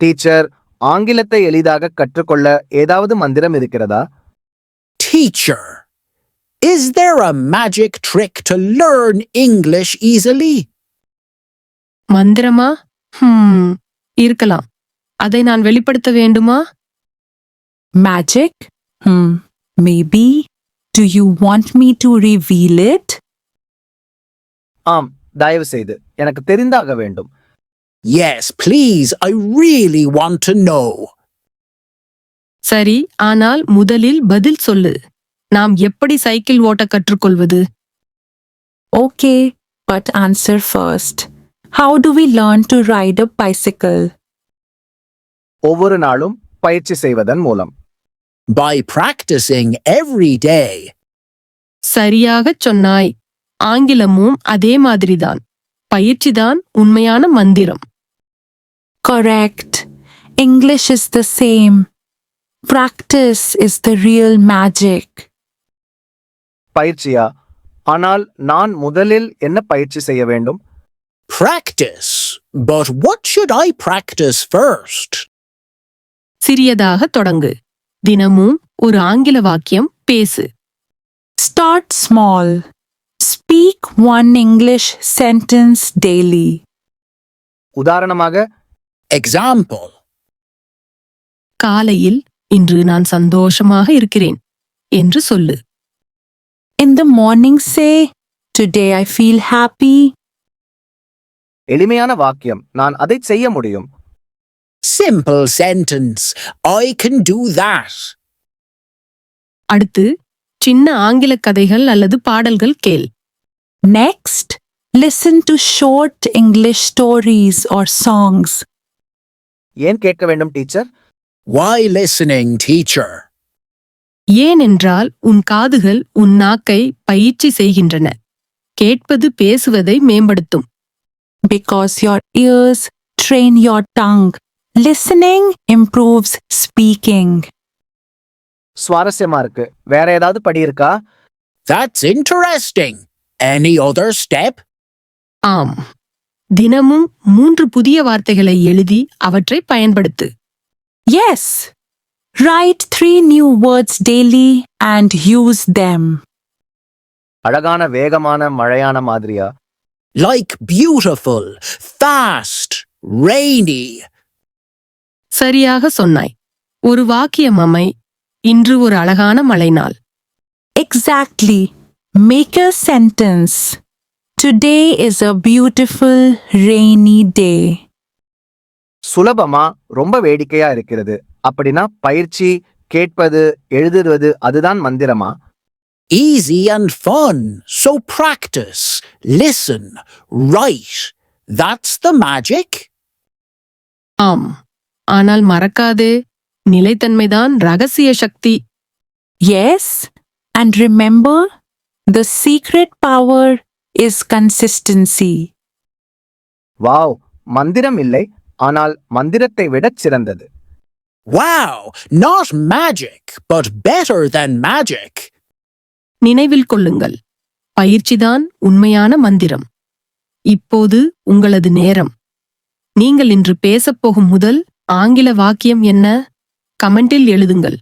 Teacher, ஆங்கிலத்தை எளிதாக கற்றுக்கொள்ள ஏதாவது மந்திரம் இருக்கிறதா? Teacher, is there a magic trick to learn English easily? மந்திரமா? இருக்கலாம். அதை நான் வெளிப்படுத்த வேண்டுமா? Magic? Maybe. Do you want me to reveal it? ஆம், தயவு செய்து எனக்கு தெரிந்தாக வேண்டும். Yes, please, I really want to know. சரி, ஆனால் முதலில் பதில் சொல்லு. நாம் எப்படி சைக்கிள் ஓட்ட கற்றுக்கொள்வது? Okay, but answer first. How do we learn to ride a bicycle? ஒவ்வொரு நாளும் பயிற்சி செய்வதன் மூலம். By practicing every day. சரியாகச் சொன்னாய். ஆங்கிலமும் அதே மாதிரிதான். பயிற்சிதான் உண்மையான மந்திரம். Correct. English is the same. Practice is the real magic. பயிற்சியா? ஆனால் நான் முதலில் என்ன பயிற்சி செய்ய வேண்டும்? Practice. But what should I practice first? சிறியதாக தொடங்கு. தினமும் ஒரு ஆங்கில வாக்கியம் பேசு. Start small. Speak one English sentence daily. உதாரணமாக, Example. காலையில் இன்று நான் சந்தோஷமாக இருக்கிறேன் என்று சொல்லு. In the morning say, today I feel happy. எளிமையான வாக்கியம், நான் அதை செய்ய முடியும். Simple sentence. I can do that. அடுத்து, சின்ன ஆங்கில கதைகள் அல்லது பாடல்கள் கேள். Next, listen to short English stories or songs. ஏன் கேட்க வேண்டும் டீச்சர்? Why listening, teacher? ஏனென்றால் உன் காதுகள் உன் நாக்கை பயிற்சி செய்கின்றன. கேட்பது பேசுவதை மேம்படுத்தும். Because your ears train your tongue. Listening improves speaking. சுவாரஸ்யமா இருக்கு. வேற ஏதாவது படி இருக்கா? That's interesting. Any other step? ஆம். தினமும் 3 புதிய வார்த்தைகளை எழுதி அவற்றை பயன்படுத்து. Yes. Write 3 new words daily and use them. அழகான வேகமான மழையான மாதிரியா? Like beautiful, fast, rainy. சரியாக சொன்னாய். ஒரு வாக்கியம் அமை. இன்று ஒரு அழகான மழை நாள். Exactly. Make a sentence. Today is a beautiful rainy day. சுலபமா, ரொம்ப வேடிக்கையா இருக்கிறது. அப்படின்னா பயிற்சி, கேட்பது, எழுதுவது அதுதான் மந்திரமா? Easy and fun. So practice, listen, write. That's the magic. ஆம். ஆனால் மறக்காதே, நிலைத்தன்மைதான் ரகசிய சக்தி. Yes, and remember, the secret power is consistency. Wow, மந்திரம் இல்லை, ஆனால் மந்திரத்தை விடச் சிறந்தது. Wow, not magic, but better than magic. நினைவில் கொள்ளுங்கள், பயிற்சிதான் உண்மையான மந்திரம். இப்போது உங்களது நேரம். நீங்கள் இன்று பேசப்போகும் முதல் ஆங்கில வாக்கியம் என்ன? கமெண்டில் எழுதுங்கள்.